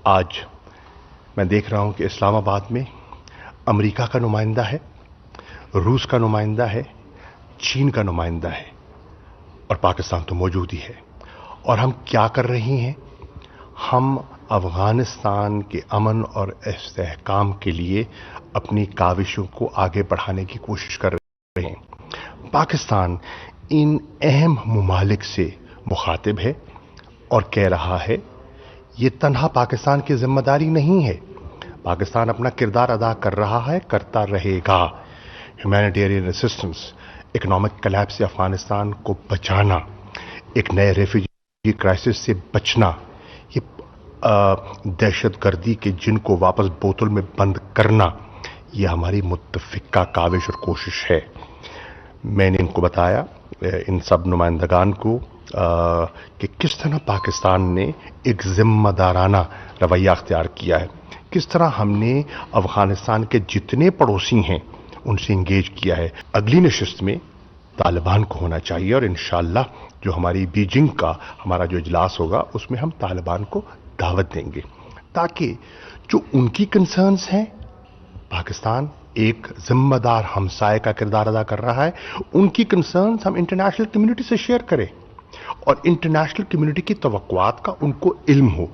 آج میں دیکھ رہا ہوں کہ اسلام آباد میں امریکہ کا نمائندہ ہے، روس کا نمائندہ ہے، چین کا نمائندہ ہے اور پاکستان تو موجود ہی ہے۔ اور ہم کیا کر رہے ہیں؟ ہم افغانستان کے امن اور استحکام کے لیے اپنی کاوشوں کو آگے بڑھانے کی کوشش کر رہے ہیں۔ پاکستان ان اہم ممالک سے مخاطب ہے اور کہہ رہا ہے یہ تنہا پاکستان کی ذمہ داری نہیں ہے، پاکستان اپنا کردار ادا کر رہا ہے، کرتا رہے گا۔ ہیومینیٹیرین اسسٹنس، اکنامک کلیپس سے افغانستان کو بچانا، ایک نئے ریفیوجی کرائسس سے بچنا، یہ دہشت گردی کے جن کو واپس بوتل میں بند کرنا، یہ ہماری متفقہ کاوش اور کوشش ہے۔ میں نے ان کو بتایا، ان سب نمائندگان کو، کہ کس طرح پاکستان نے ایک ذمہ دارانہ رویہ اختیار کیا ہے، کس طرح ہم نے افغانستان کے جتنے پڑوسی ہیں ان سے انگیج کیا ہے۔ اگلی نشست میں طالبان کو ہونا چاہیے اور انشاءاللہ جو ہماری بیجنگ کا ہمارا جو اجلاس ہوگا اس میں ہم طالبان کو دعوت دیں گے، تاکہ جو ان کی کنسرنز ہیں، پاکستان ایک ذمہ دار ہمسائے کا کردار ادا کر رہا ہے، ان کی کنسرنز ہم انٹرنیشنل کمیونٹی سے شیئر کریں اور انٹرنیشنل کمیونٹی کی توقعات کا ان کو علم ہو۔